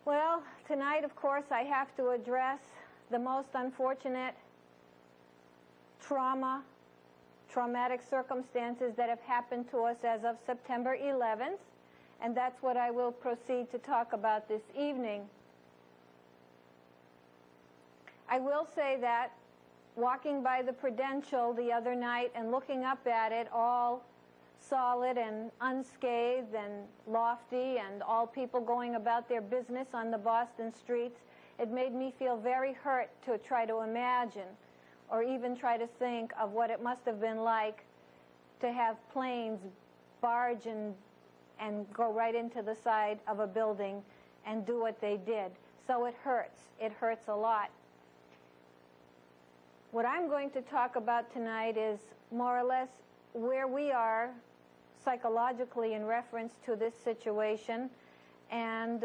Well, tonight, of course, I have to address the most unfortunate traumatic circumstances that have happened to us as of September 11th, and that's what I will proceed to talk about this evening. I will say that walking by the Prudential the other night and looking up at it, all solid and unscathed and lofty, and all people going about their business on the Boston streets, it made me feel very hurt to try to imagine or even try to think of what it must have been like to have planes barge and go right into the side of a building and do what they did. So it hurts. It hurts a lot. What I'm going to talk about tonight is more or less where we are psychologically in reference to this situation, and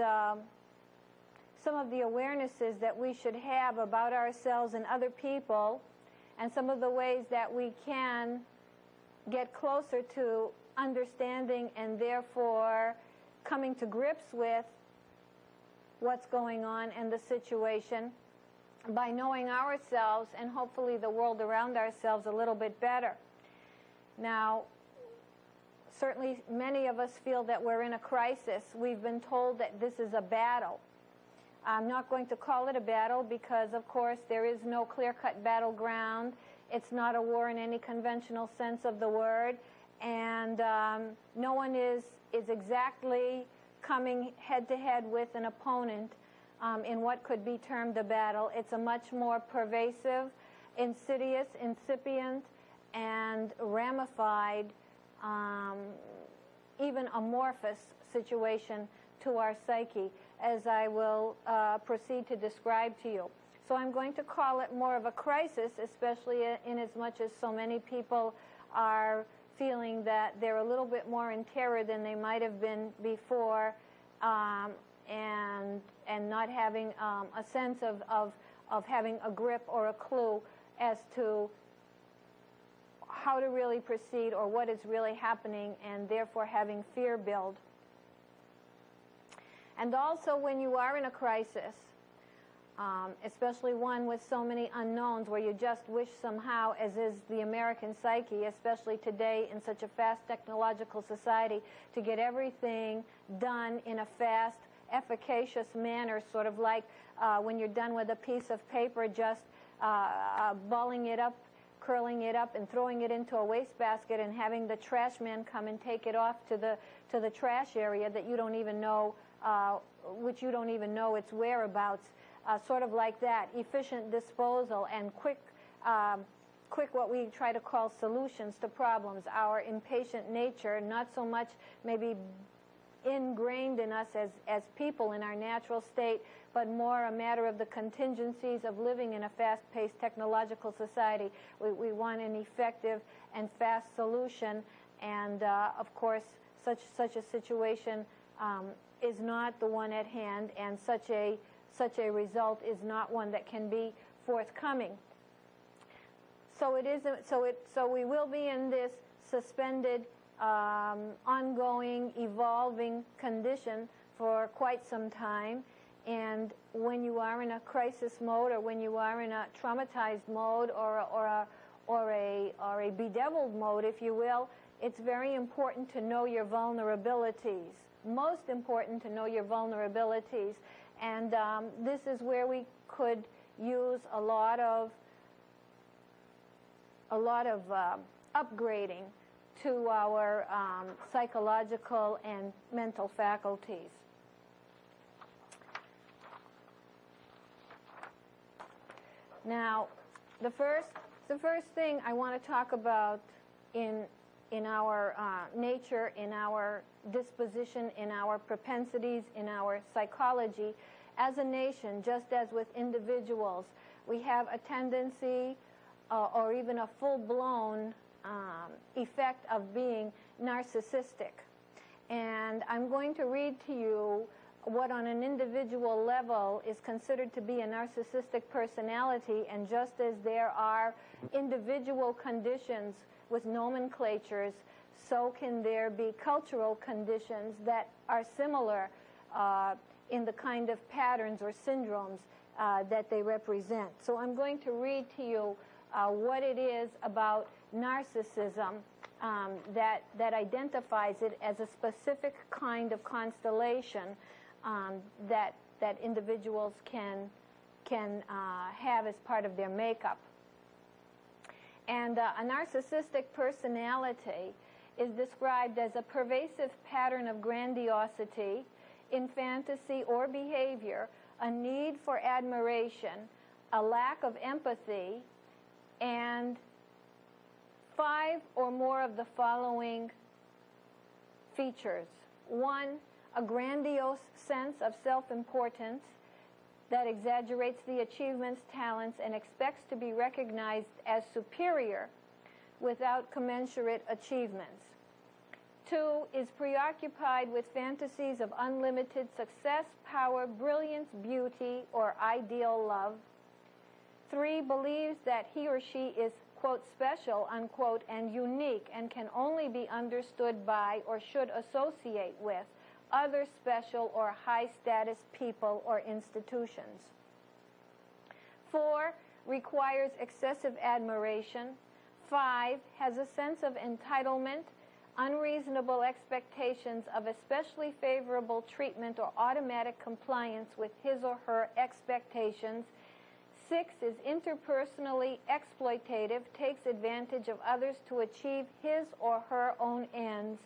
some of the awarenesses that we should have about ourselves and other people, and some of the ways that we can get closer to understanding and therefore coming to grips with what's going on in the situation by knowing ourselves and hopefully the world around ourselves a little bit better. Now, certainly many of us feel that we're in a crisis. We've been told that this is a battle. I'm not going to call it a battle because, of course, there is no clear-cut battleground. It's not a war in any conventional sense of the word. And no one is exactly coming head-to-head with an opponent in what could be termed a battle. It's a much more pervasive, insidious, incipient, and ramified, even amorphous situation to our psyche, as I will proceed to describe to you. So I'm going to call it more of a crisis, especially in as much as so many people are feeling that they're a little bit more in terror than they might have been before, and not having a sense of having a grip or a clue as to how to really proceed or what is really happening, and therefore having fear build. And also when you are in a crisis, especially one with so many unknowns where you just wish somehow, as is the American psyche, especially today in such a fast technological society, to get everything done in a fast, efficacious manner, sort of like when you're done with a piece of paper, just balling it up, curling it up, and throwing it into a wastebasket, and having the trash man come and take it off to the trash area that you don't even know, which you don't even know its whereabouts. Sort of like that, efficient disposal and quick what we try to call solutions to problems. Our impatient nature, not so much maybe ingrained in us as people in our natural state, but more a matter of the contingencies of living in a fast-paced technological society. We want an effective and fast solution, and of course such a situation is not the one at hand, and such a result is not one that can be forthcoming. So it isn't. So we will be in this suspended, ongoing, evolving condition for quite some time. And when you are in a crisis mode, or when you are in a traumatized mode, or a bedeviled mode, if you will, it's very important to know your vulnerabilities. Most important to know your vulnerabilities. And this is where we could use a lot of upgrading to our psychological and mental faculties. Now, the first thing I want to talk about in our nature, in our disposition, in our propensities, in our psychology, as a nation, just as with individuals, we have a tendency or even a full-blown effect of being narcissistic. And I'm going to read to you what on an individual level is considered to be a narcissistic personality, and just as there are individual conditions with nomenclatures, so can there be cultural conditions that are similar in the kind of patterns or syndromes that they represent. So I'm going to read to you what it is about narcissism that identifies it as a specific kind of constellation that individuals can have as part of their makeup. And a narcissistic personality is described as a pervasive pattern of grandiosity in fantasy or behavior, a need for admiration, a lack of empathy, and 5 or more of the following features. 1, a grandiose sense of self-importance that exaggerates the achievements, talents, and expects to be recognized as superior without commensurate achievements. 2, is preoccupied with fantasies of unlimited success, power, brilliance, beauty, or ideal love. 3, believes that he or she is, quote, special, unquote, and unique, and can only be understood by or should associate with other special or high-status people or institutions. 4, requires excessive admiration. 5, has a sense of entitlement, unreasonable expectations of especially favorable treatment or automatic compliance with his or her expectations. 6, is interpersonally exploitative, takes advantage of others to achieve his or her own ends.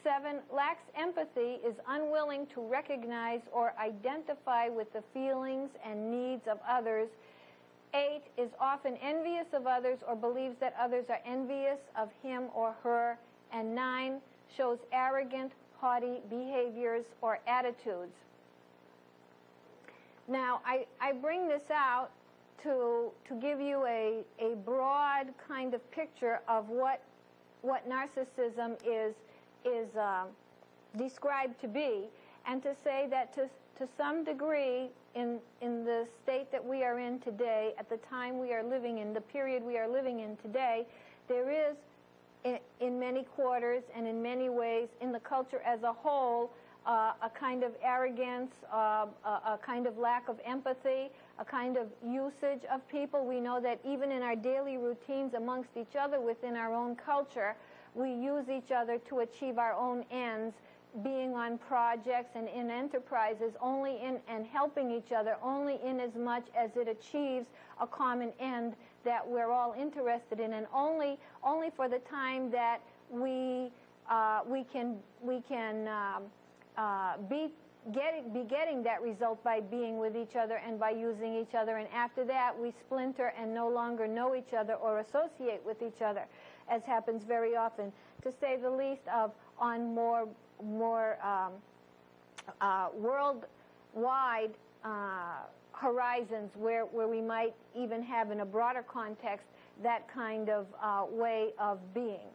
7, lacks empathy, is unwilling to recognize or identify with the feelings and needs of others. 8, is often envious of others or believes that others are envious of him or her. And 9, shows arrogant, haughty behaviors or attitudes. Now, I bring this out to give you a broad kind of picture of what narcissism is described to be, and to say that to some degree in the state that we are in today, at the time we are living in, the period we are living in today, there is in many quarters and in many ways in the culture as a whole a kind of arrogance, a kind of lack of empathy, a kind of usage of people. We know that even in our daily routines amongst each other within our own culture, we use each other to achieve our own ends, being on projects and in enterprises only in and helping each other only in as much as it achieves a common end that we're all interested in, and only for the time that we can be getting that result by being with each other and by using each other, and after that we splinter and no longer know each other or associate with each other, as happens very often, to say the least, of on more worldwide horizons where we might even have, in a broader context, that kind of way of being.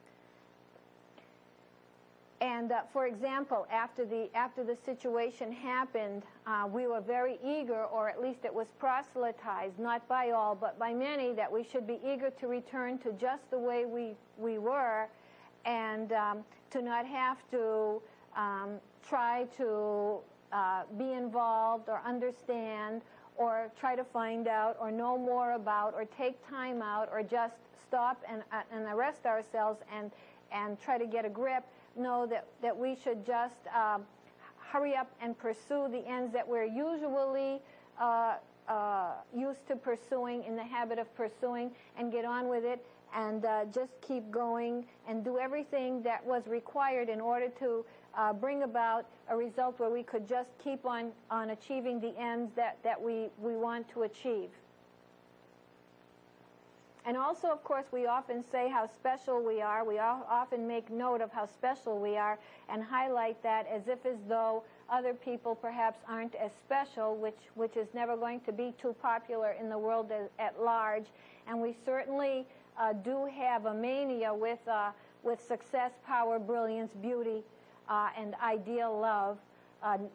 And for example, after the situation happened, we were very eager, or at least it was proselytized, not by all, but by many, that we should be eager to return to just the way we were, and to not have to try to be involved or understand or try to find out or know more about or take time out or just stop and arrest ourselves and try to get a grip. Know that we should just hurry up and pursue the ends that we're usually used to pursuing, in the habit of pursuing, and get on with it, and just keep going and do everything that was required in order to bring about a result where we could just keep on achieving the ends that we want to achieve. And also, of course, we often say how special we are. We often make note of how special we are and highlight that as though other people perhaps aren't as special, which is never going to be too popular in the world at large. And we certainly do have a mania with success, power, brilliance, beauty, and ideal love,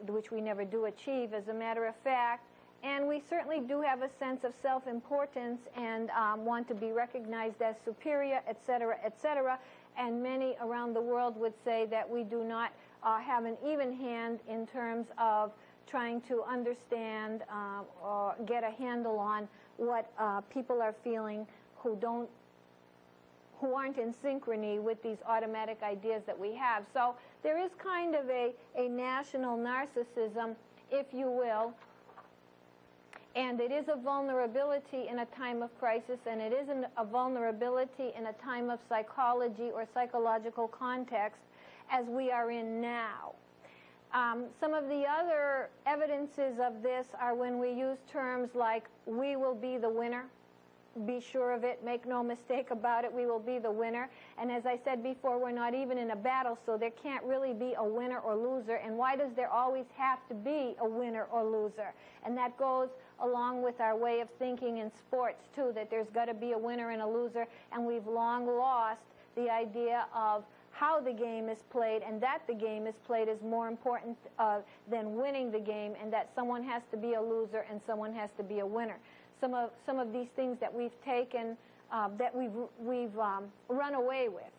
which we never do achieve, as a matter of fact. And we certainly do have a sense of self-importance and want to be recognized as superior, etc., etc. And many around the world would say that we do not have an even hand in terms of trying to understand or get a handle on what people are feeling who aren't in synchrony with these automatic ideas that we have. So there is kind of a national narcissism, if you will, and it is a vulnerability in a time of crisis, and it is a vulnerability in a time of psychology or psychological context as we are in now. Some of the other evidences of this are when we use terms like, we will be the winner. Be sure of it, make no mistake about it, we will be the winner. And as I said before, we're not even in a battle, so there can't really be a winner or loser. And why does there always have to be a winner or loser? And that goes along with our way of thinking in sports, too, that there's got to be a winner and a loser, and we've long lost the idea of how the game is played, and that the game is played is more important than winning the game, and that someone has to be a loser and someone has to be a winner. Some of these things that we've taken, that we've run away with.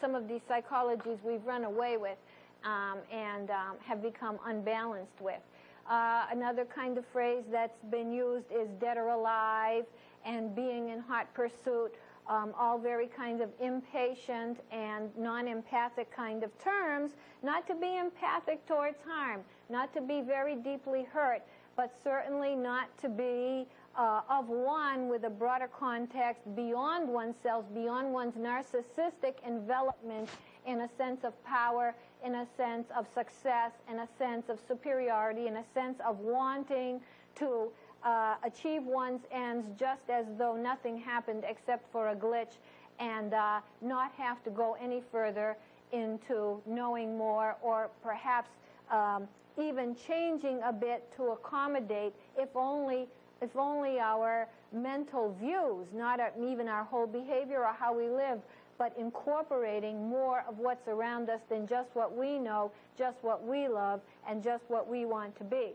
Some of these psychologies we've run away with and have become unbalanced with. Another kind of phrase that's been used is dead or alive and being in hot pursuit. All very kind of impatient and non-empathic kind of terms, not to be empathic towards harm, not to be very deeply hurt, but certainly not to be of one with a broader context beyond oneself, beyond one's narcissistic envelopment in a sense of power, in a sense of success, in a sense of superiority, in a sense of wanting to achieve one's ends just as though nothing happened except for a glitch, and not have to go any further into knowing more, or perhaps even changing a bit to accommodate, if only our mental views, not even our whole behavior or how we live, but incorporating more of what's around us than just what we know, just what we love, and just what we want to be.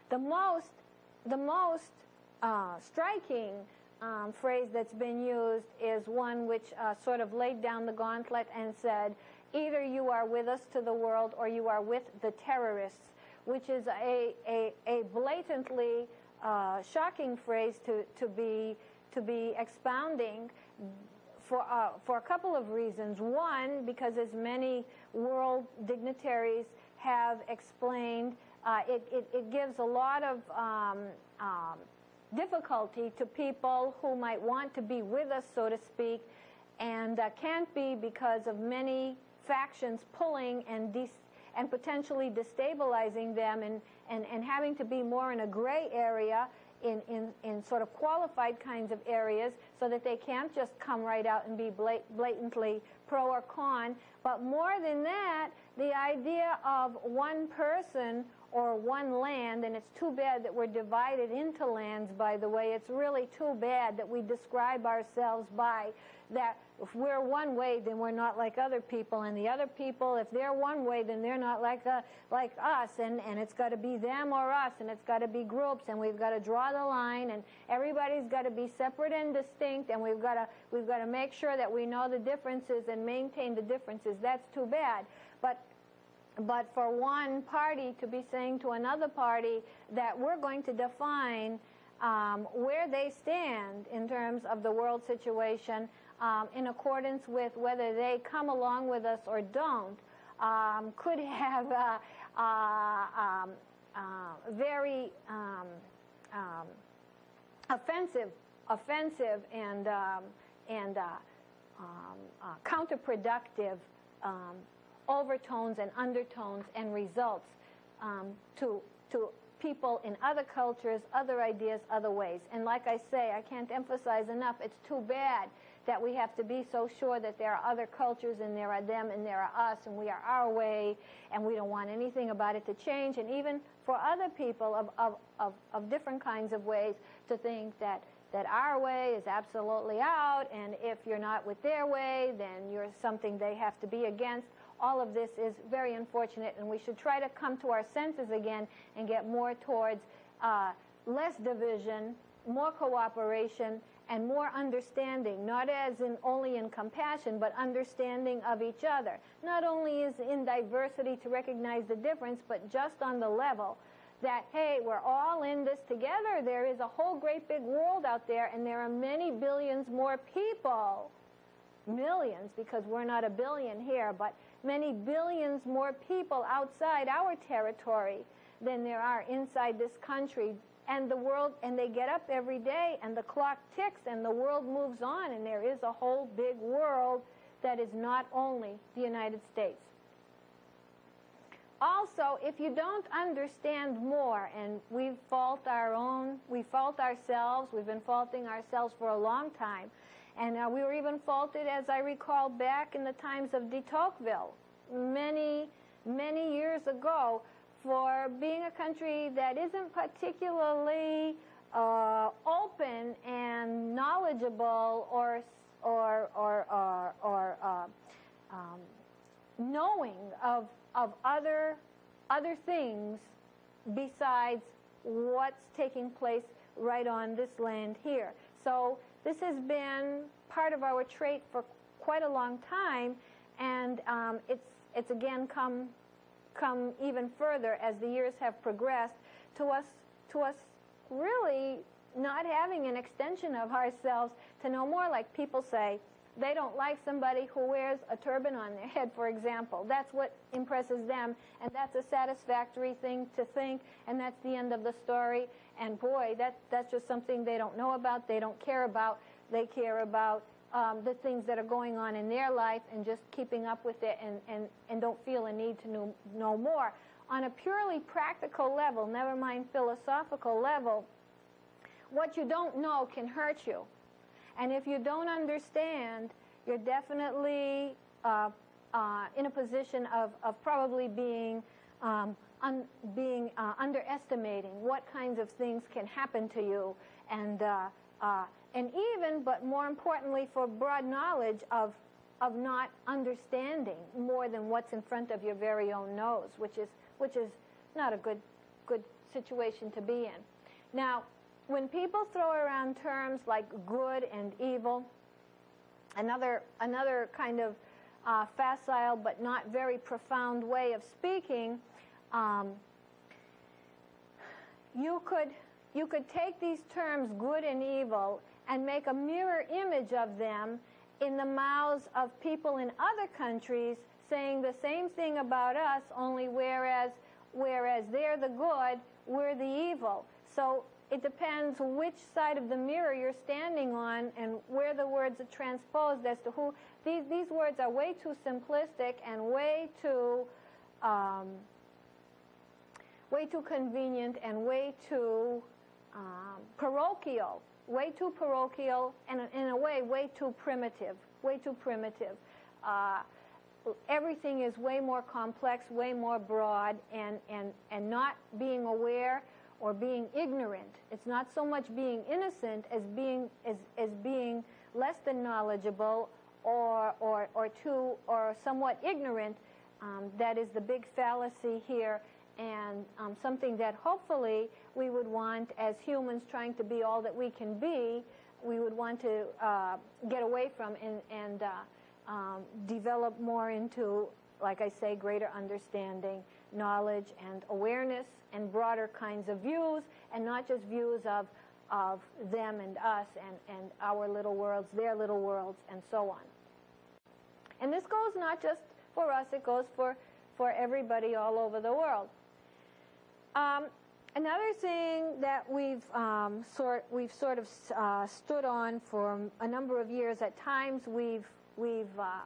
The most striking phrase that's been used is one which sort of laid down the gauntlet and said, either you are with us to the world or you are with the terrorists, which is a blatantly shocking phrase to be expounding for a couple of reasons. One, because as many world dignitaries have explained, it gives a lot of difficulty to people who might want to be with us, so to speak, and can't be because of many factions pulling and potentially destabilizing them, and having to be more in a gray area, in sort of qualified kinds of areas, so that they can't just come right out and be blatantly pro or con. But more than that, the idea of one person or one land, and it's too bad that we're divided into lands, by the way. It's really too bad that we describe ourselves by that. If we're one way, then we're not like other people, and the other people, if they're one way, then they're not like us, and it's got to be them or us, and it's got to be groups, and we've got to draw the line, and everybody's got to be separate and distinct, and we've got to make sure that we know the differences and maintain the differences. That's too bad. But for one party to be saying to another party that we're going to define where they stand in terms of the world situation, in accordance with whether they come along with us or don't, could have very offensive and counterproductive overtones and undertones and results to people in other cultures, other ideas, other ways. And like I say, I can't emphasize enough, it's too bad that we have to be so sure that there are other cultures, and there are them, and there are us, and we are our way, and we don't want anything about it to change. And even for other people of different kinds of ways, to think that our way is absolutely out, and if you're not with their way, then you're something they have to be against. All of this is very unfortunate, and we should try to come to our senses again and get more towards less division, more cooperation, and more understanding, not as in only in compassion, but understanding of each other. Not only is in diversity to recognize the difference, but just on the level that, hey, we're all in this together. There is a whole great big world out there, and there are many billions more people, millions, because we're not a billion here, but many billions more people outside our territory than there are inside this country. And the world, and they get up every day, and the clock ticks, and the world moves on, and there is a whole big world that is not only the United States. Also, if you don't understand more, and we fault ourselves, we've been faulting ourselves for a long time, and we were even faulted, as I recall, back in the times of de Tocqueville, many, many years ago, for being a country that isn't particularly open and knowledgeable or knowing of other things besides what's taking place right on this land here. So this has been part of our trait for quite a long time, and it's again come even further as the years have progressed to us really not having an extension of ourselves to know more. Like people say, they don't like somebody who wears a turban on their head, for example. That's what impresses them, and that's a satisfactory thing to think, and that's the end of the story. And boy, that's just something they don't know about, they don't care about. They care about the things that are going on in their life and just keeping up with it, and don't feel a need to know more. On a purely practical level, never mind philosophical level, what you don't know can hurt you. And if you don't understand, you're definitely in a position of probably being underestimating what kinds of things can happen to you, and even, but more importantly, for broad knowledge of not understanding more than what's in front of your very own nose, which is not a good situation to be in. Now, when people throw around terms like good and evil, another kind of facile but not very profound way of speaking, you could take these terms good and evil and make a mirror image of them in the mouths of people in other countries saying the same thing about us, only whereas they're the good, we're the evil. So it depends which side of the mirror you're standing on and where the words are transposed as to who. These words are way too simplistic and way too convenient and way too parochial. Way too parochial, and in a way too primitive. Everything is way more complex, way more broad, and not being aware or being ignorant. It's not so much being innocent as being less than knowledgeable or somewhat ignorant. That is the big fallacy here, and something that hopefully we would want, as humans trying to be all that we can be, we would want to get away from and develop more into, like I say, greater understanding, knowledge, and awareness, and broader kinds of views, and not just views of them and us and our little worlds, their little worlds, and so on. And this goes not just for us, it goes for everybody all over the world. Another thing that we've sort of stood on for a number of years, at times we've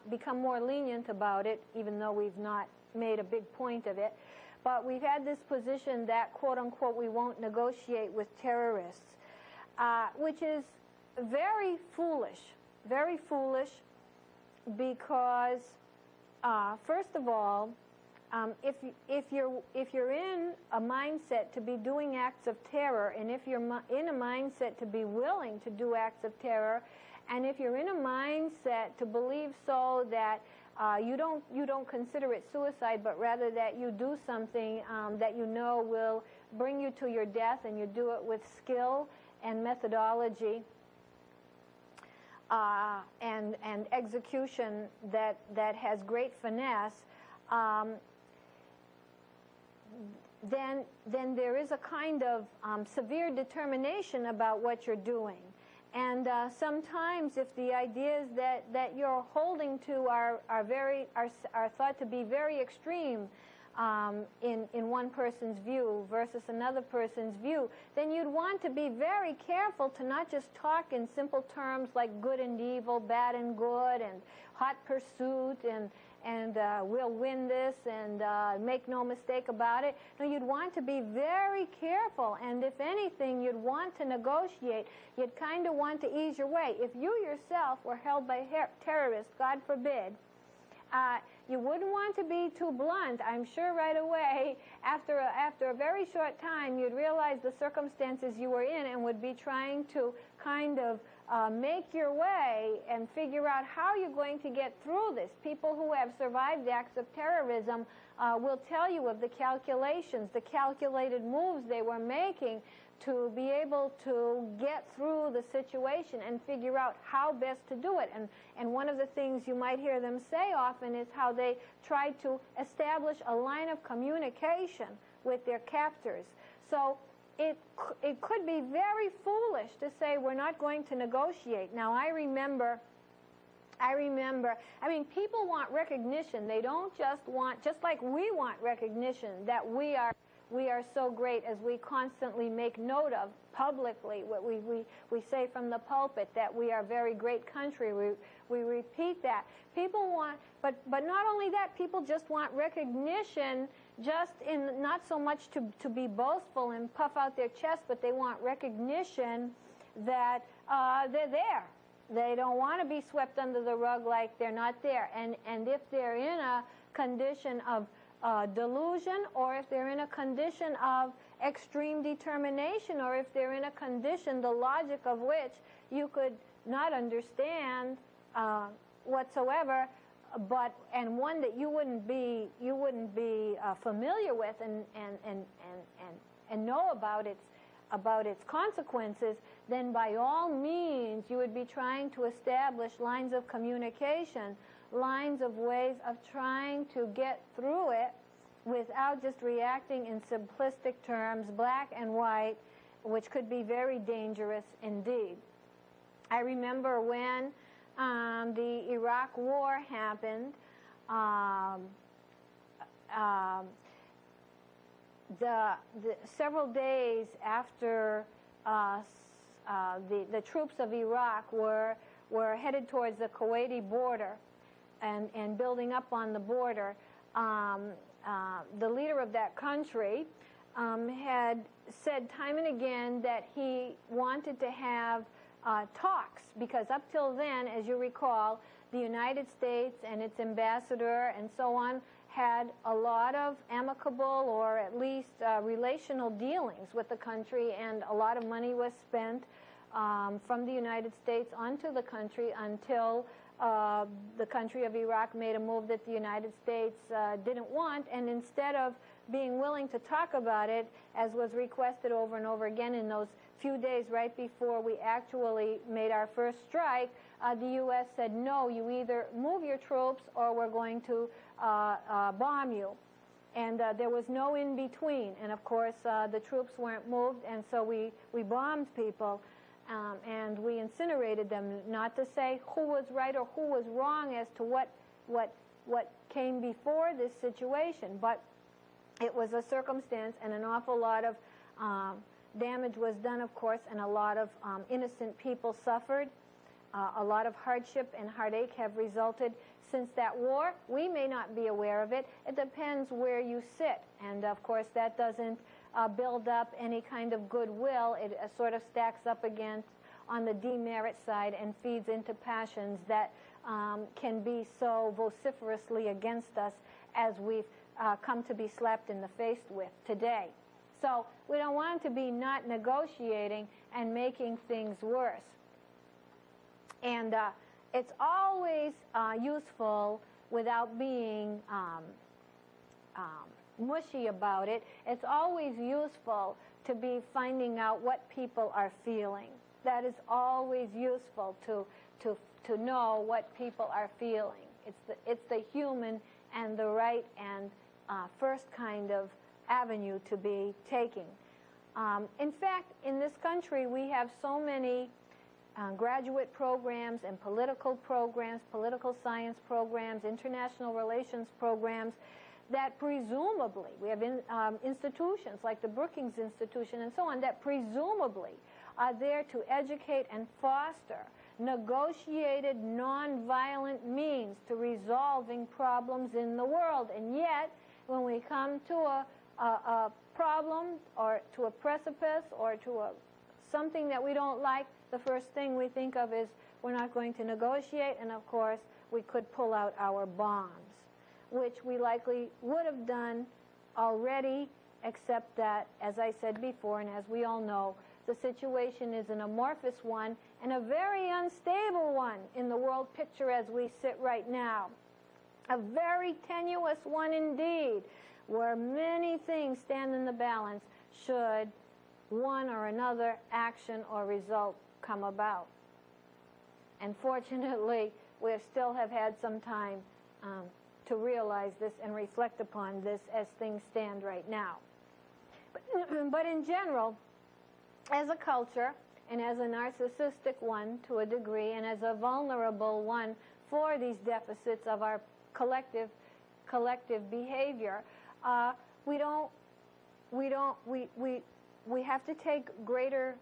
become more lenient about it, even though we've not made a big point of it, but we've had this position that, quote unquote, we won't negotiate with terrorists, which is very foolish, because first of all, if you're in a mindset to be doing acts of terror, and if you're in a mindset to be willing to do acts of terror, and if you're in a mindset to believe so that you don't consider it suicide, but rather that you do something that you know will bring you to your death, and you do it with skill and methodology, and execution that has great finesse, then there is a kind of severe determination about what you're doing. And sometimes if the ideas that you're holding to are thought to be very extreme in one person's view versus another person's view, then you'd want to be very careful to not just talk in simple terms like good and evil, bad and good, and hot pursuit, and we'll win this, and make no mistake about it. No, you'd want to be very careful, and if anything, you'd want to negotiate. You'd kind of want to ease your way. If you yourself were held by terrorists, God forbid, you wouldn't want to be too blunt. I'm sure right away, after a very short time, you'd realize the circumstances you were in and would be trying to kind of make your way and figure out how you're going to get through this. People who have survived acts of terrorism will tell you of the calculations, the calculated moves they were making to be able to get through the situation and figure out how best to do it. And one of the things you might hear them say often is how they tried to establish a line of communication with their captors. So it could be very foolish to say we're not going to negotiate. Now, I remember, I mean, people want recognition. They don't just want, just like we want recognition, that we are so great, as we constantly make note of publicly. What we say from the pulpit, that we are a very great country. We repeat that. People want, but not only that, people just want recognition, just in not so much to be boastful and puff out their chest, but they want recognition that they're there. They don't want to be swept under the rug like they're not there. And if they're in a condition of delusion, or if they're in a condition of extreme determination, or if they're in a condition, the logic of which you could not understand whatsoever, and one that you wouldn't be familiar with and know about its consequences, then by all means you would be trying to establish lines of communication, lines of ways of trying to get through it without just reacting in simplistic terms, black and white, which could be very dangerous indeed. I remember when the Iraq War happened, several days after the troops of Iraq were headed towards the Kuwaiti border and building up on the border, the leader of that country had said time and again that he wanted to have talks, because up till then, as you recall, the United States and its ambassador and so on had a lot of amicable, or at least relational dealings with the country, and a lot of money was spent from the United States onto the country until the country of Iraq made a move that the United States didn't want, and instead of being willing to talk about it, as was requested over and over again in those few days right before we actually made our first strike, the U.S. said, no, you either move your troops or we're going to bomb you. And there was no in between. And of course, the troops weren't moved, and so we bombed people. And we incinerated them, not to say who was right or who was wrong as to what came before this situation, but it was a circumstance, and an awful lot of damage was done, of course, and a lot of innocent people suffered. A lot of hardship and heartache have resulted since that war. We may not be aware of it. It depends where you sit, and of course that doesn't build up any kind of goodwill. It sort of stacks up against on the demerit side and feeds into passions that can be so vociferously against us, as we've come to be slapped in the face with today. So we don't want to be not negotiating and making things worse. And it's always useful, without being mushy about it, it's always useful to be finding out what people are feeling. that is always useful to know what people are feeling. It's the human and the right and first kind of avenue to be taking. In fact, in this country, we have so many graduate programs and political programs, political science programs, international relations programs, that presumably, we have institutions like the Brookings Institution and so on, that presumably are there to educate and foster negotiated, nonviolent means to resolving problems in the world. And yet, when we come to a problem or to a precipice or to something that we don't like, the first thing we think of is we're not going to negotiate, and of course, we could pull out our bombs, which we likely would have done already, except that, as I said before, and as we all know, the situation is an amorphous one and a very unstable one in the world picture as we sit right now. A very tenuous one indeed, where many things stand in the balance should one or another action or result come about. And fortunately, we still have had some time to realize this and reflect upon this as things stand right now. But in general, as a culture, and as a narcissistic one to a degree, and as a vulnerable one for these deficits of our collective behavior, we have to take greater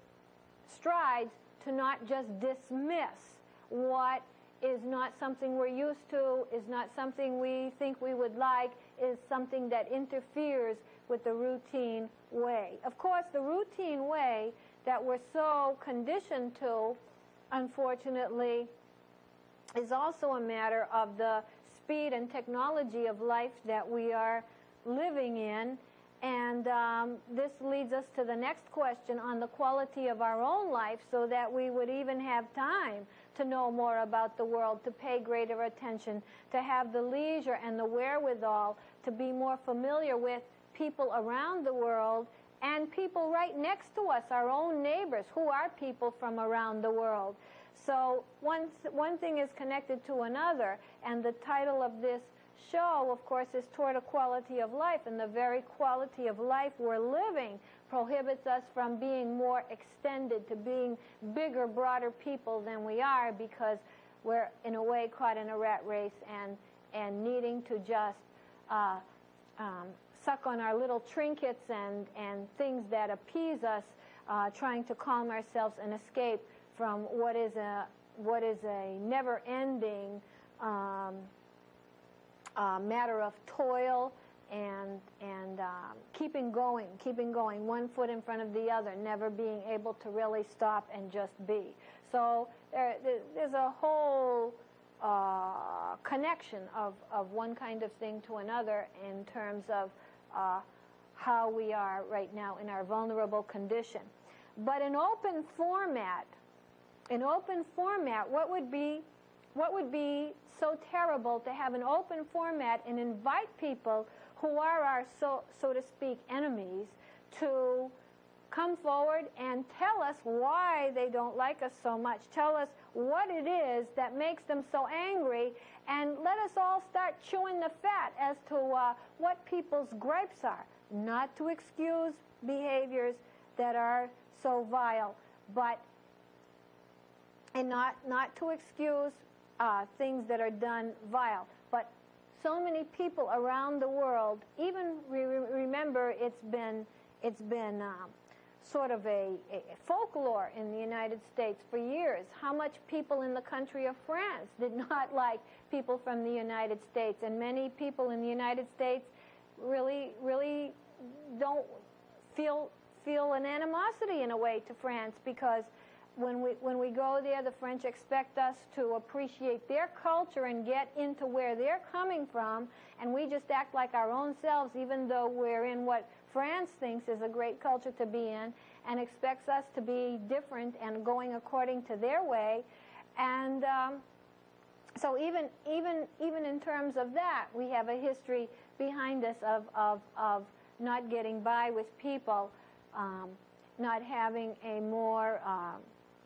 strides to not just dismiss what is not something we're used to, is not something we think we would like, is something that interferes with the routine way. Of course, the routine way that we're so conditioned to, unfortunately, is also a matter of the speed and technology of life that we are living in. And this leads us to the next question on the quality of our own life, so that we would even have time to know more about the world, to pay greater attention, to have the leisure and the wherewithal to be more familiar with people around the world and people right next to us, our own neighbors, who are people from around the world. So one thing is connected to another, and the title of this show, of course, is Toward a Quality of Life, and the very quality of life we're living prohibits us from being more extended, to being bigger, broader people than we are, because we're, in a way, caught in a rat race and needing to just suck on our little trinkets and things that appease us, trying to calm ourselves and escape from what is a never-ending matter of toil and keeping going, one foot in front of the other, never being able to really stop and just be. So there's a whole connection of one kind of thing to another in terms of how we are right now in our vulnerable condition. But in open format, what would be so terrible to have an open format and invite people who are our, so to speak, enemies to come forward and tell us why they don't like us so much, tell us what it is that makes them so angry, and let us all start chewing the fat as to what people's gripes are. Not to excuse behaviors that are so vile, and not to excuse things that are done vile. But so many people around the world, even remember, it's been sort of a folklore in the United States for years, how much people in the country of France did not like people from the United States, and many people in the United States really don't feel an animosity in a way to France, because when we go there, the French expect us to appreciate their culture and get into where they're coming from, and we just act like our own selves, even though we're in what France thinks is a great culture to be in, and expects us to be different and going according to their way. And so even in terms of that, we have a history behind us of not getting by with people, not having a more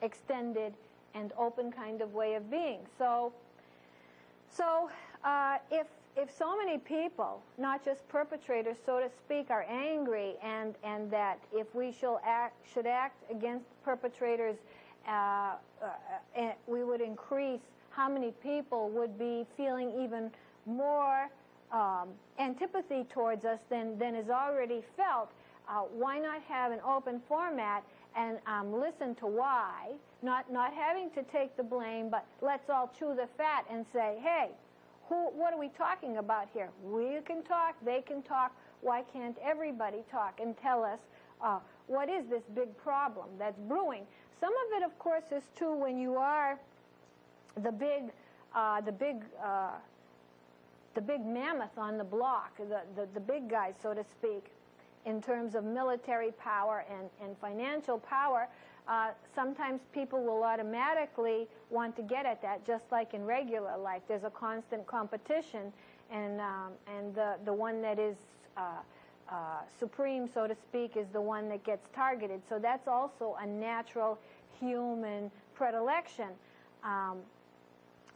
extended and open kind of way of being. So if so many people, not just perpetrators, so to speak, are angry, and that if we should act against perpetrators, we would increase how many people would be feeling even more antipathy towards us than is already felt. Why not have an open format and listen to why, not having to take the blame, but let's all chew the fat and say, hey, what are we talking about here? We can talk, they can talk. Why can't everybody talk and tell us what is this big problem that's brewing? Some of it, of course, is true when you are the big mammoth on the block, the big guy, so to speak, in terms of military power and financial power. Sometimes people will automatically want to get at that, just like in regular life. There's a constant competition, and the one that is supreme, so to speak, is the one that gets targeted. So that's also a natural human predilection.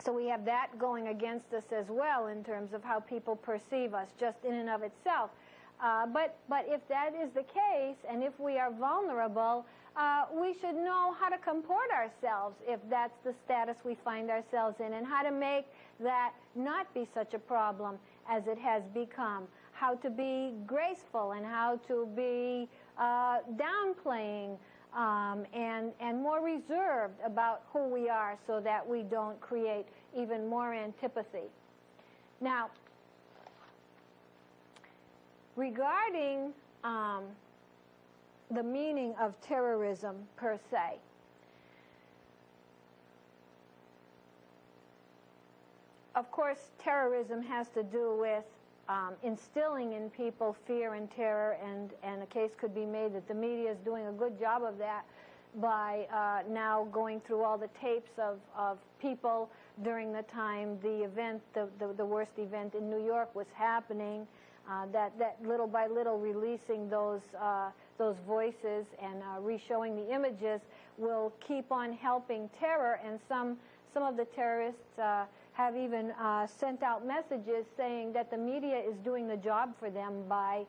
So we have that going against us as well in terms of how people perceive us, just in and of itself. But if that is the case, and if we are vulnerable, we should know how to comport ourselves if that's the status we find ourselves in, and how to make that not be such a problem as it has become. How to be graceful, and how to be downplaying and more reserved about who we are, so that we don't create even more antipathy. Now, regarding the meaning of terrorism per se, of course, terrorism has to do with instilling in people fear and terror, and a case could be made that the media is doing a good job of that by now going through all the tapes of people during the time the event, the worst event in New York was happening, that little by little releasing those voices and re-showing the images will keep on helping terror. And some of the terrorists have even sent out messages saying that the media is doing the job for them by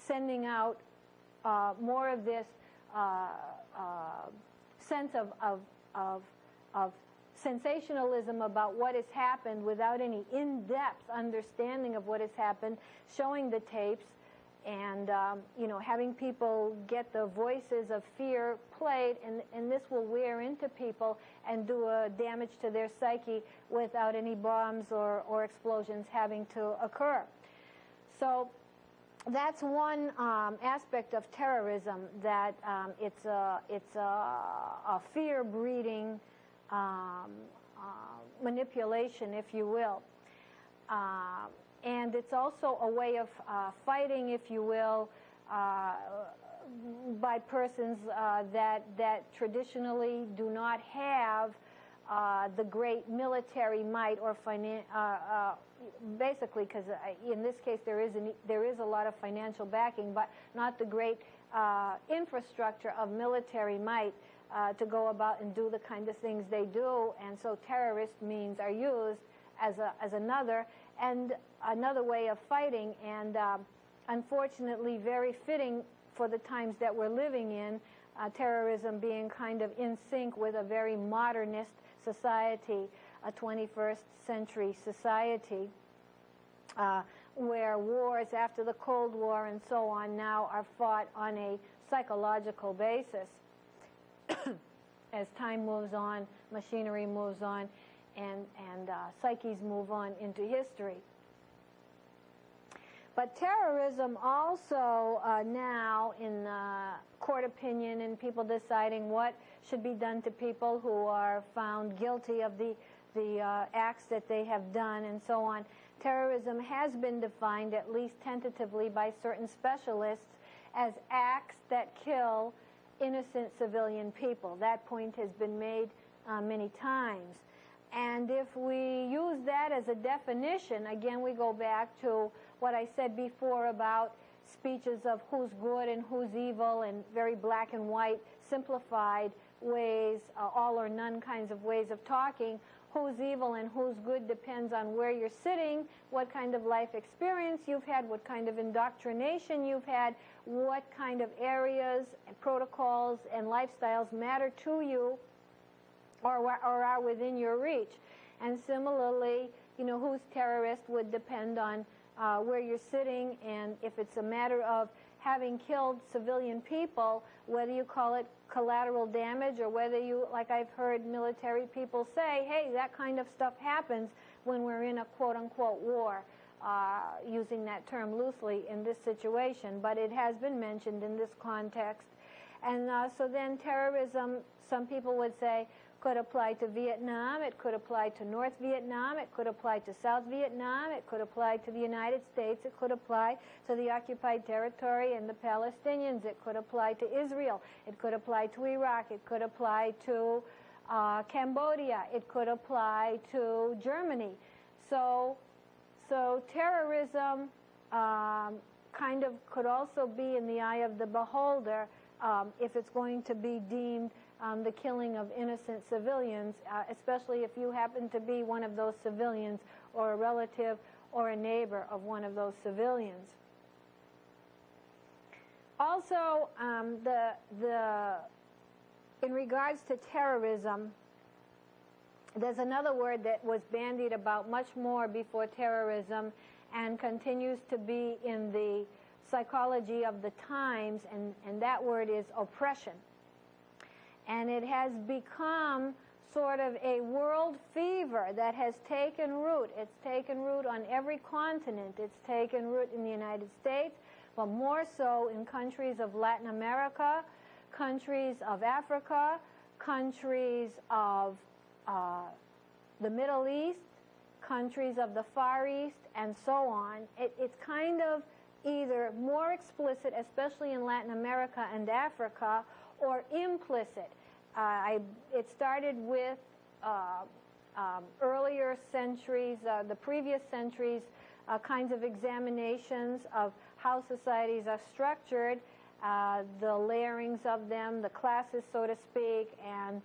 sending out more of this sense of sensationalism about what has happened without any in-depth understanding of what has happened, showing the tapes, and having people get the voices of fear played, and this will wear into people and do a damage to their psyche without any bombs or explosions having to occur. So that's one aspect of terrorism, that it's a fear-breeding manipulation, if you will. And it's also a way of fighting, if you will, by persons that traditionally do not have the great military might or basically, because in this case there is a lot of financial backing, but not the great infrastructure of military might to go about and do the kind of things they do. And so terrorist means are used as another way of fighting, and unfortunately very fitting for the times that we're living in, terrorism being kind of in sync with a very modernist society, a 21st century society, where wars after the Cold War and so on now are fought on a psychological basis. As time moves on, machinery moves on, and psyches move on into history. But terrorism also now, in court opinion and people deciding what should be done to people who are found guilty of the acts that they have done and so on, terrorism has been defined, at least tentatively by certain specialists, as acts that kill innocent civilian people. That point has been made many times. And if we use that as a definition, again we go back to what I said before about speeches of who's good and who's evil, and very black and white, simplified ways, all or none kinds of ways of talking. Who's evil and who's good depends on where you're sitting, what kind of life experience you've had, what kind of indoctrination you've had, what kind of areas and protocols and lifestyles matter to you or are within your reach. And similarly, you know, who's terrorist would depend on where you're sitting, and if it's a matter of having killed civilian people, whether you call it collateral damage or whether you, like I've heard military people say, hey, that kind of stuff happens when we're in a quote-unquote war, using that term loosely in this situation, but it has been mentioned in this context. And so then terrorism, some people would say, could apply to Vietnam, it could apply to North Vietnam, it could apply to South Vietnam, it could apply to the United States, it could apply to the occupied territory and the Palestinians, it could apply to Israel, it could apply to Iraq, it could apply to Cambodia, it could apply to Germany. So terrorism kind of could also be in the eye of the beholder if it's going to be deemed the killing of innocent civilians, especially if you happen to be one of those civilians or a relative or a neighbor of one of those civilians. Also, in regards to terrorism, there's another word that was bandied about much more before terrorism and continues to be in the psychology of the times, and that word is oppression. And it has become sort of a world fever that has taken root. It's taken root on every continent. It's taken root in the United States, but more so in countries of Latin America, countries of Africa, countries of the Middle East, countries of the Far East, and so on. It's kind of either more explicit, especially in Latin America and Africa, or implicit. It started with earlier centuries, the previous centuries, kinds of examinations of how societies are structured, the layerings of them, the classes, so to speak, and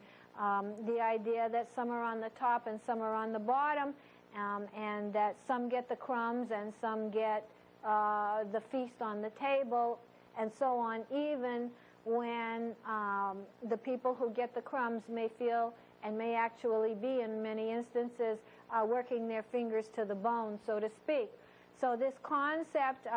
the idea that some are on the top and some are on the bottom, and that some get the crumbs and some get the feast on the table, and so on, even when the people who get the crumbs may feel and may actually be, in many instances, working their fingers to the bone, so to speak. So this concept,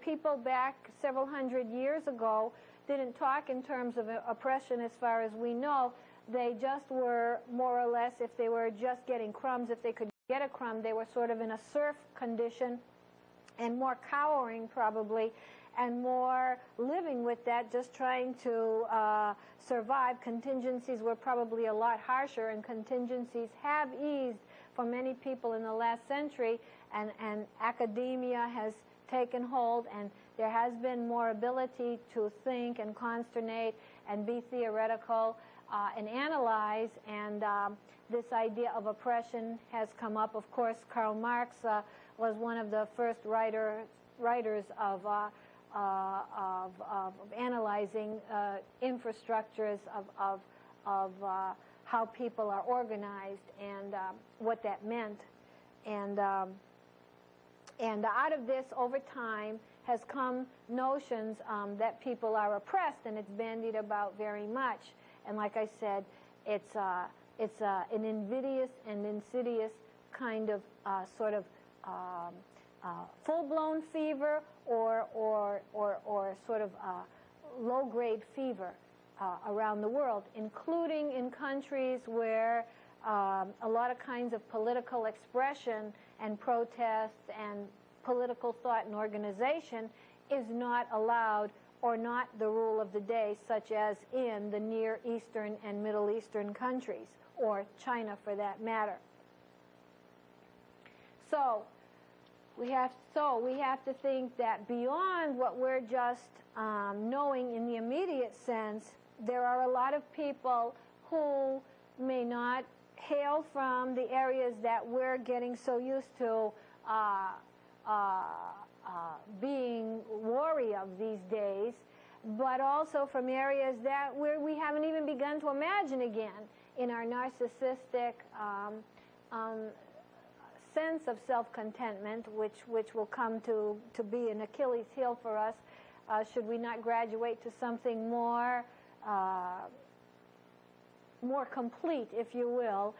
people back several hundred years ago didn't talk in terms of oppression as far as we know. They just were more or less, if they were just getting crumbs, if they could get a crumb, they were sort of in a serf condition and more cowering probably, and more living with that, just trying to survive. Contingencies were probably a lot harsher, and contingencies have eased for many people in the last century, and academia has taken hold, and there has been more ability to think and consternate and be theoretical and analyze, and this idea of oppression has come up. Of course, Karl Marx was one of the first writers of analyzing infrastructures of how people are organized and what that meant. And out of this, over time, has come notions that people are oppressed, and it's bandied about very much. And like I said, it's an invidious and insidious kind of sort of full-blown fever or sort of low-grade fever around the world, including in countries where a lot of kinds of political expression and protest and political thought and organization is not allowed or not the rule of the day, such as in the Near Eastern and Middle Eastern countries, or China for that matter. So we have to think that beyond what we're just knowing in the immediate sense, there are a lot of people who may not hail from the areas that we're getting so used to being wary of these days, but also from areas that where we haven't even begun to imagine again in our narcissistic sense of self-contentment, which will come to be an Achilles heel for us, should we not graduate to something more complete, if you will.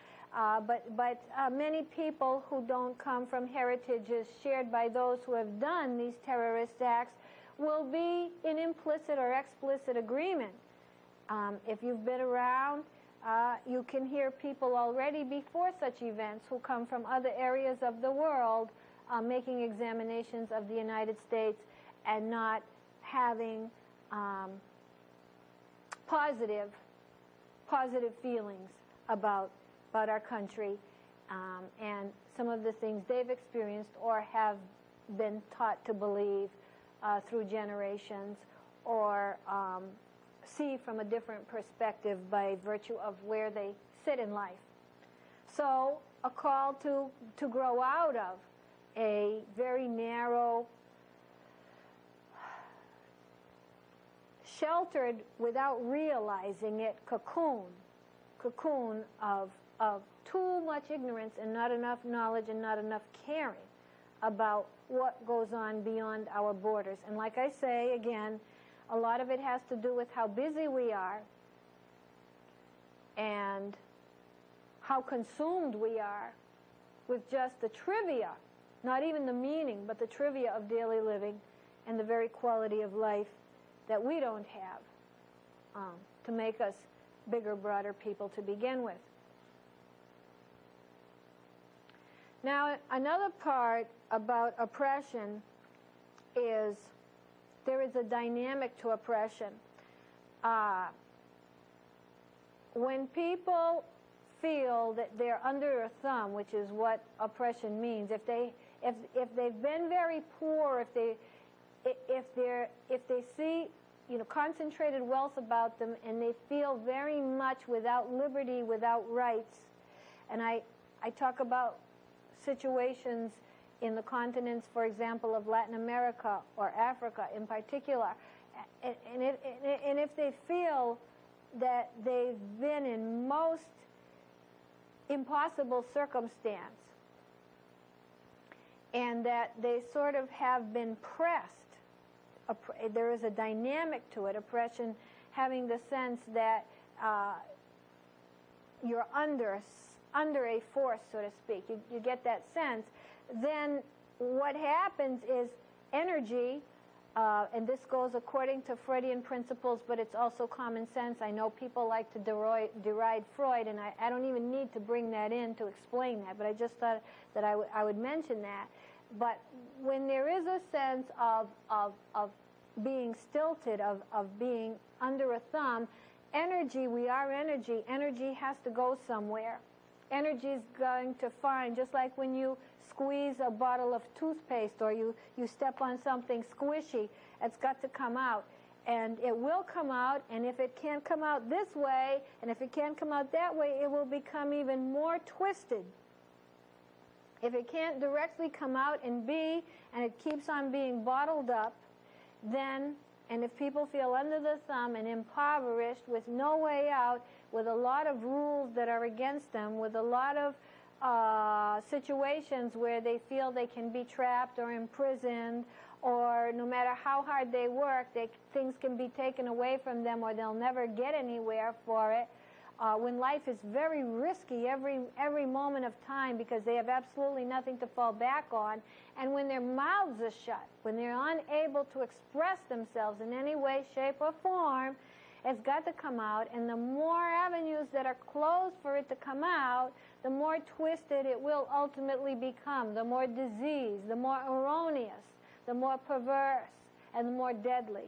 But many people who don't come from heritages shared by those who have done these terrorist acts will be in implicit or explicit agreement. If you've been around, you can hear people already before such events who come from other areas of the world making examinations of the United States and not having positive feelings about our country and some of the things they've experienced or have been taught to believe through generations, or see from a different perspective by virtue of where they sit in life. So a call to grow out of a very narrow, sheltered without realizing it, cocoon of too much ignorance and not enough knowledge and not enough caring about what goes on beyond our borders. And like I say, again, a lot of it has to do with how busy we are and how consumed we are with just the trivia, not even the meaning, but the trivia of daily living and the very quality of life that we don't have to make us bigger, broader people to begin with. Now, another part about oppression is there is a dynamic to oppression. When people feel that they're under a thumb, which is what oppression means, if they've been very poor, if they see concentrated wealth about them, and they feel very much without liberty, without rights, and I talk about situations in the continents, for example, of Latin America or Africa in particular, and if they feel that they've been in most impossible circumstance and that they sort of have been pressed, there is a dynamic to it, oppression having the sense that you're under a force, so to speak. You get that sense. Then what happens is energy, and this goes according to Freudian principles, but it's also common sense. I know people like to deride Freud, and I don't even need to bring that in to explain that, but I just thought that I would mention that. But when there is a sense of being stilted, of being under a thumb, energy, we are energy. Energy has to go somewhere. Energy is going to find, just like when you squeeze a bottle of toothpaste or you step on something squishy, it's got to come out. And it will come out, and if it can't come out this way, and if it can't come out that way, it will become even more twisted. If it can't directly come out and be, and it keeps on being bottled up, then, and if people feel under the thumb and impoverished with no way out, with a lot of rules that are against them, with a lot of situations where they feel they can be trapped or imprisoned, or no matter how hard they work, things can be taken away from them or they'll never get anywhere for it. When life is very risky every moment of time because they have absolutely nothing to fall back on, and when their mouths are shut, when they're unable to express themselves in any way, shape, or form, it's got to come out, and the more avenues that are closed for it to come out, the more twisted it will ultimately become, the more diseased, the more erroneous, the more perverse, and the more deadly,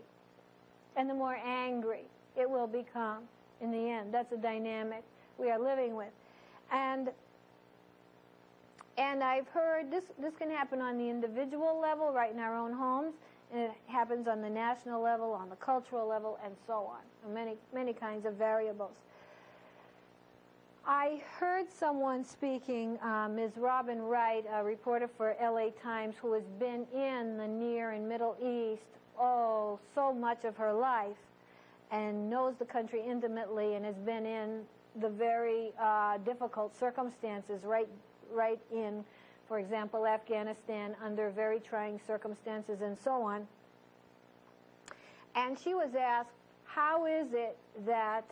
and the more angry it will become in the end. That's a dynamic we are living with. And I've heard this can happen on the individual level, right in our own homes, and it happens on the national level, on the cultural level, and so on, and many kinds of variables. I heard someone speaking, Ms. Robin Wright, a reporter for LA Times, who has been in the Near and Middle East, so much of her life, and knows the country intimately, and has been in the very difficult circumstances right in, for example, Afghanistan, under very trying circumstances and so on. And she was asked, how is it that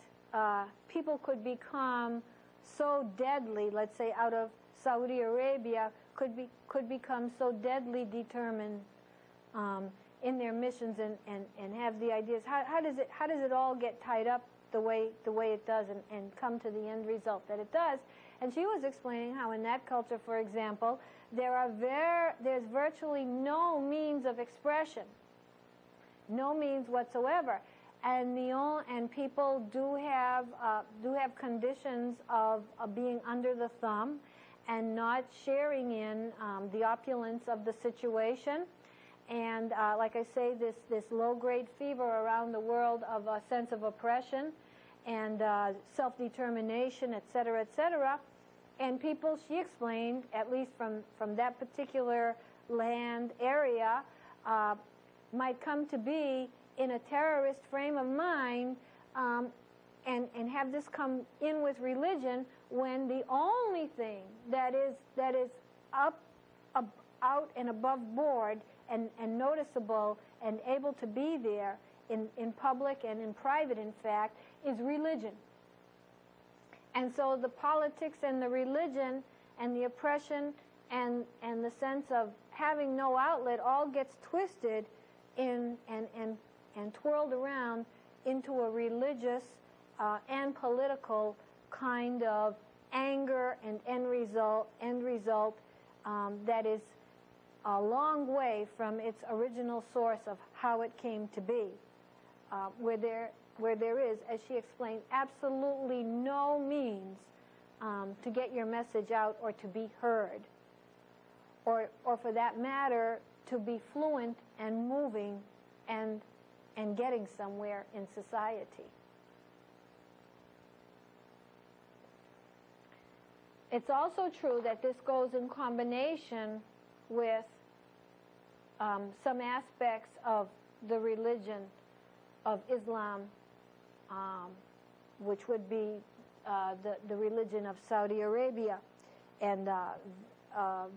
people could become so deadly, let's say out of Saudi Arabia, could become so deadly determined in their missions and have the ideas. How does it all get tied up the way it does and come to the end result that it does? And she was explaining how in that culture, for example, there's virtually no means of expression, no means whatsoever. And people do have conditions of being under the thumb and not sharing in the opulence of the situation. And like I say, this low-grade fever around the world of a sense of oppression and self-determination, et cetera, et cetera. And people, she explained, at least from that particular land area, might come to be in a terrorist frame of mind and have this come in with religion, when the only thing that is out and above board and noticeable and able to be there in public and in private, in fact, is religion. And so the politics and the religion and the oppression and the sense of having no outlet all gets twisted and twirled around into a religious and political kind of anger and end result that is a long way from its original source of how it came to be, where there is, as she explained, absolutely no means to get your message out or to be heard, or for that matter, to be fluent and moving and getting somewhere in society. It's also true that this goes in combination with some aspects of the religion of Islam, which would be the religion of Saudi Arabia, and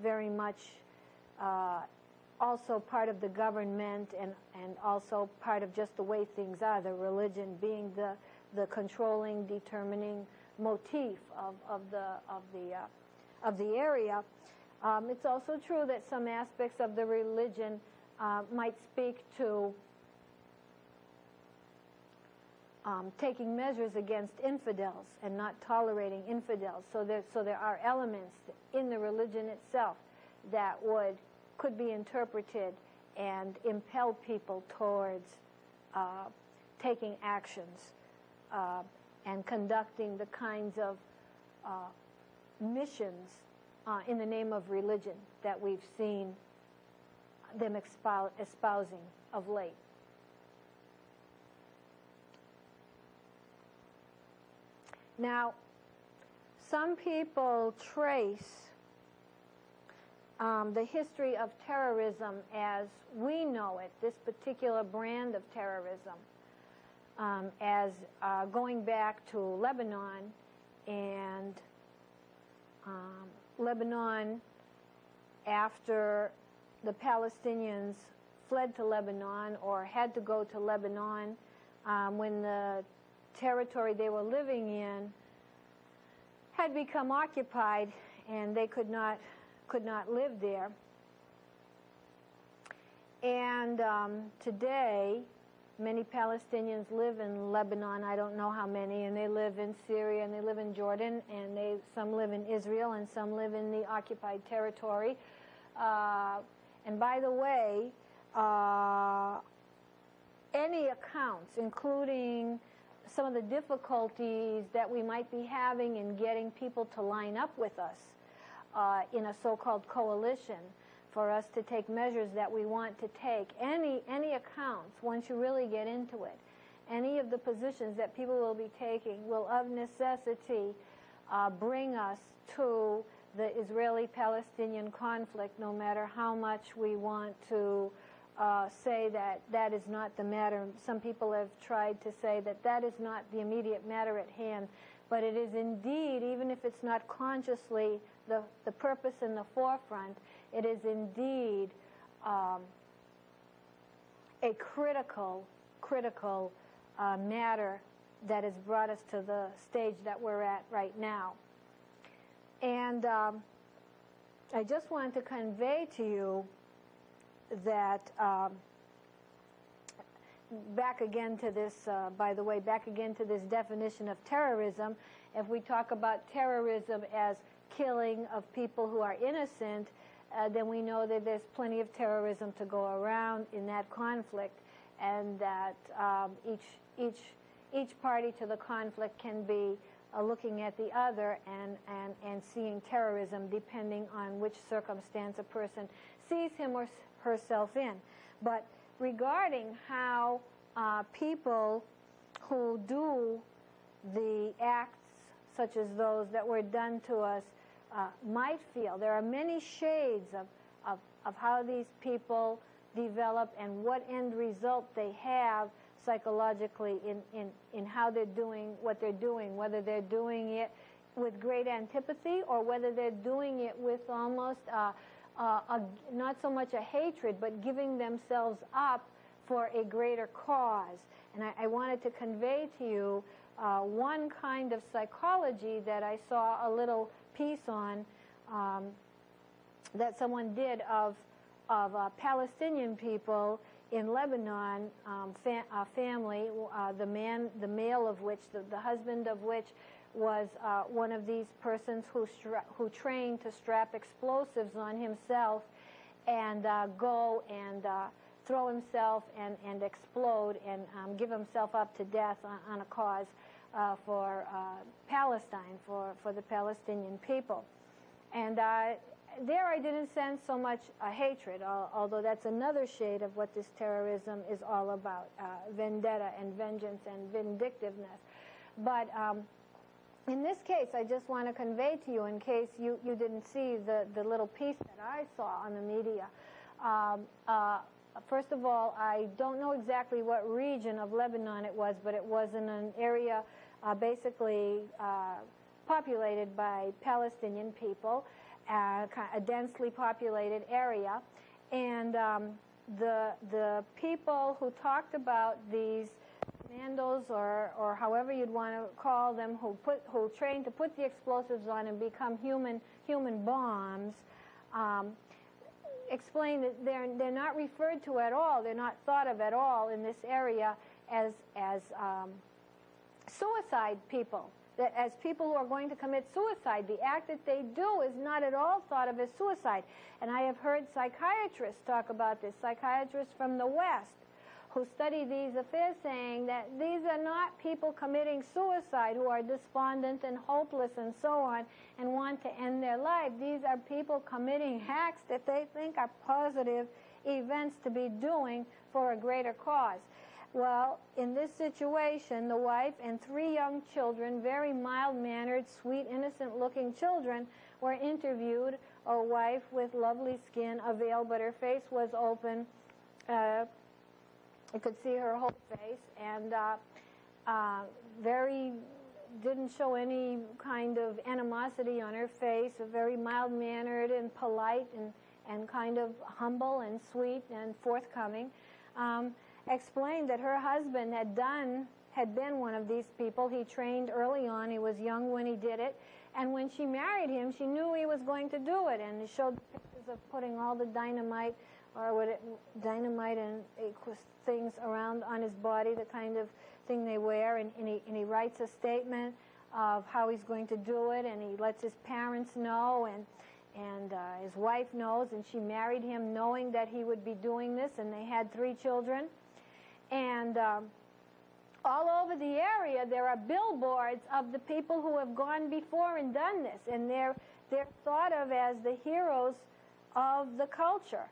very much also part of the government and also part of just the way things are, the religion being the controlling, determining motif of the area. It's also true that some aspects of the religion might speak to taking measures against infidels and not tolerating infidels. So there are elements in the religion itself that could be interpreted and impel people towards taking actions and conducting the kinds of missions in the name of religion that we've seen them espousing of late. Now, some people trace the history of terrorism as we know it, this particular brand of terrorism, as going back to Lebanon, and Lebanon, after the Palestinians fled to Lebanon or had to go to Lebanon, when the territory they were living in had become occupied and they could not live there. And today, many Palestinians live in Lebanon. I don't know how many, and they live in Syria, and they live in Jordan, and some live in Israel, and some live in the occupied territory. And by the way, any accounts, including some of the difficulties that we might be having in getting people to line up with us in a so-called coalition for us to take measures that we want to take, any accounts, once you really get into it, any of the positions that people will be taking will of necessity bring us to the Israeli-Palestinian conflict, no matter how much we want to say that that is not the matter. Some people have tried to say that that is not the immediate matter at hand, but it is indeed, even if it's not consciously the purpose in the forefront, it is indeed a critical matter that has brought us to the stage that we're at right now. And I just wanted to convey to you that back again to this, by the way, back again to this definition of terrorism. If we talk about terrorism as killing of people who are innocent, then we know that there's plenty of terrorism to go around in that conflict, and that each party to the conflict can be looking at the other and seeing terrorism depending on which circumstance a person sees him or herself in. But regarding how people who do the acts such as those that were done to us might feel, there are many shades of how these people develop and what end result they have psychologically in how they're doing what they're doing, whether they're doing it with great antipathy or whether they're doing it with almost not so much a hatred, but giving themselves up for a greater cause. And I wanted to convey to you one kind of psychology that I saw a little piece on that someone did of Palestinian people in Lebanon, a family, the male of which, the husband of which was one of these persons who trained to strap explosives on himself and go and throw himself and explode and give himself up to death on a cause for Palestine, for the Palestinian people. And there I didn't sense so much hatred, although that's another shade of what this terrorism is all about, vendetta and vengeance and vindictiveness. But in this case, I just want to convey to you, in case you didn't see the little piece that I saw on the media. First of all, I don't know exactly what region of Lebanon it was, but it was in an area basically populated by Palestinian people, a densely populated area. And the people who talked about these commandos, or however you'd want to call them, who trained to put the explosives on and become human bombs, explain that they're not referred to at all, they're not thought of at all in this area as suicide people, that as people who are going to commit suicide. The act that they do is not at all thought of as suicide. And I have heard psychiatrists talk about this, psychiatrists from the West who study these affairs, saying that these are not people committing suicide who are despondent and hopeless and so on and want to end their life. These are people committing acts that they think are positive events to be doing for a greater cause. Well, in this situation, the wife and 3 young children, very mild-mannered, sweet, innocent-looking children, were interviewed. A wife with lovely skin, a veil, but her face was open. You could see her whole face, and didn't show any kind of animosity on her face, very mild-mannered and polite and kind of humble and sweet and forthcoming. Explained that her husband had been one of these people. He trained early on. He was young when he did it. And when she married him, she knew he was going to do it. And he showed pictures of putting all the dynamite and things around on his body, the kind of thing they wear. And he writes a statement of how he's going to do it. And he lets his parents know. And his wife knows. And she married him knowing that he would be doing this. And they had 3 children. And all over the area, there are billboards of the people who have gone before and done this, and they're thought of as the heroes of the culture.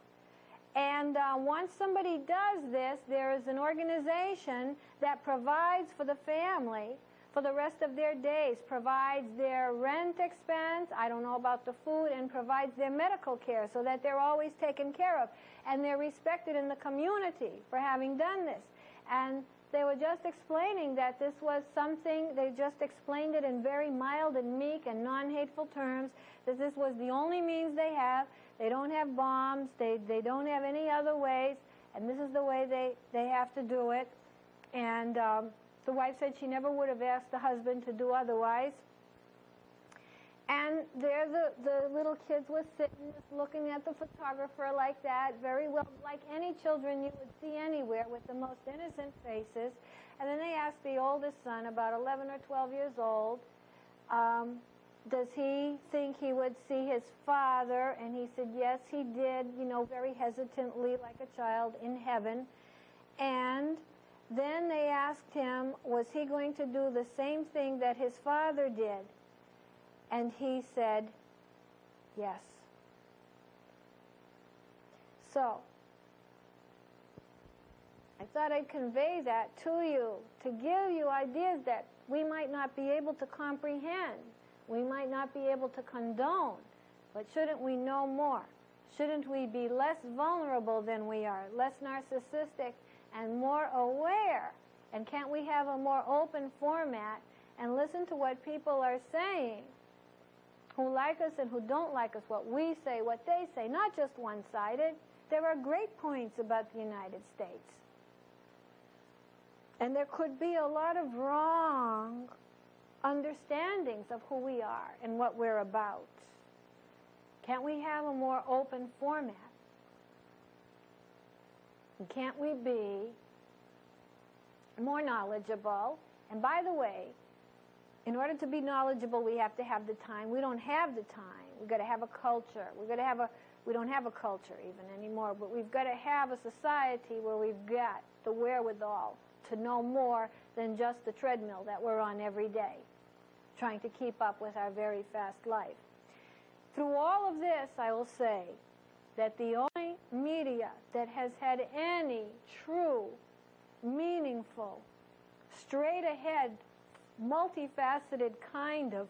And once somebody does this, there is an organization that provides for the family for the rest of their days, provides their rent expense, I don't know about the food, and provides their medical care so that they're always taken care of. And they're respected in the community for having done this. And they were just explaining that this was something, they just explained it in very mild and meek and non-hateful terms, that this was the only means they have. They don't have bombs, they don't have any other ways, and this is the way they have to do it. And the wife said she never would have asked the husband to do otherwise. And there the little kids were sitting, just looking at the photographer like that, very well, like any children you would see anywhere, with the most innocent faces. And then they asked the oldest son, about 11 or 12 years old, does he think he would see his father? And he said, yes, he did, you know, very hesitantly, like a child, in heaven. And then they asked him, was he going to do the same thing that his father did? And he said, yes. So, I thought I'd convey that to you, to give you ideas that we might not be able to comprehend. We might not be able to condone. But shouldn't we know more? Shouldn't we be less vulnerable than we are, less narcissistic, and more aware? And can't we have a more open format and listen to what people are saying, who like us and who don't like us, what we say, what they say, not just one-sided. There are great points about the United States. And there could be a lot of wrong understandings of who we are and what we're about. Can't we have a more open format? And can't we be more knowledgeable? And by the way, in order to be knowledgeable, we have to have the time. We don't have the time. We've got to have a culture. We don't have a culture even anymore, but we've got to have a society where we've got the wherewithal to know more than just the treadmill that we're on every day, trying to keep up with our very fast life. Through all of this, I will say that the only media that has had any true, meaningful, straight-ahead, multifaceted kind of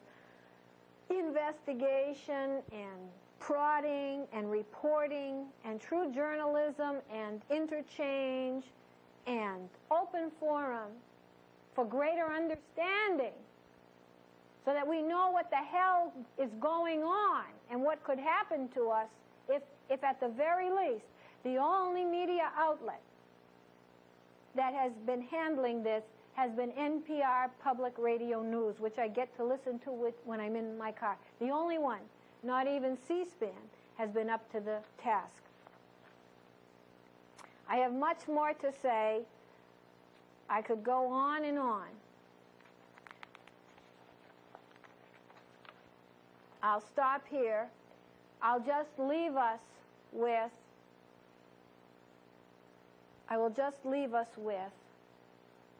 investigation and prodding and reporting and true journalism and interchange and open forum for greater understanding, so that we know what the hell is going on and what could happen to us if at the very least, the only media outlet that has been handling this has been NPR Public Radio News, which I get to listen to when I'm in my car. The only one, not even C-SPAN, has been up to the task. I have much more to say. I could go on and on. I'll stop here. I will just leave us with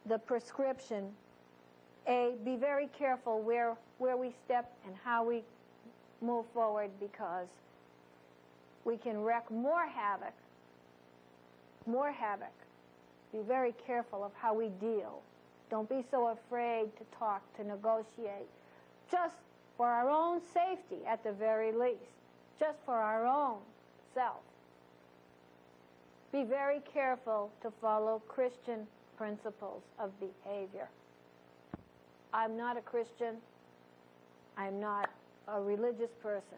the prescription. Be very careful where we step and how we move forward, because we can wreak more havoc. Be very careful of how we deal. Don't be so afraid to talk, to negotiate, just for our own safety at the very least, just for our own self. Be very careful to follow Christian principles of behavior. I'm not a Christian. I'm not a religious person.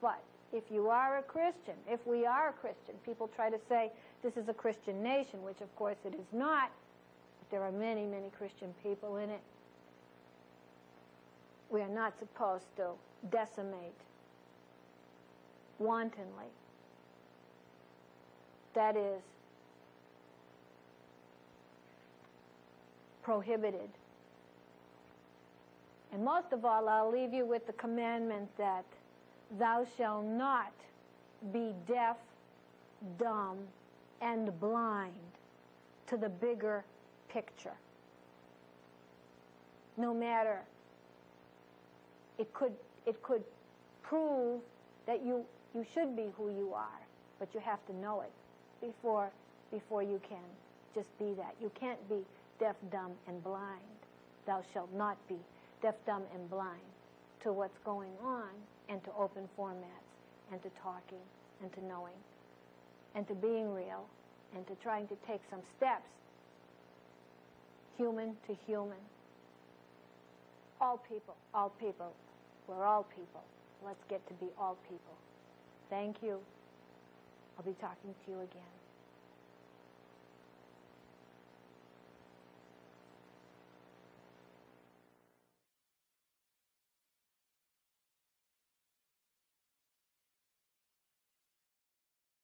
But if you are a Christian, if we are a Christian, people try to say this is a Christian nation, which of course it is not. But there are many, many Christian people in it. We are not supposed to decimate wantonly. That is prohibited. And most of all, I'll leave you with the commandment that thou shalt not be deaf, dumb, and blind to the bigger picture. No matter, it could prove that you should be who you are, but you have to know it before you can just be that. You can't be deaf, dumb, and blind. thou shalt not be deaf, dumb, and blind to what's going on, and to open formats, and to talking, and to knowing, and to being real, and to trying to take some steps, human to human. All people, we're all people. Let's get to be all people. Thank you. I'll be talking to you again.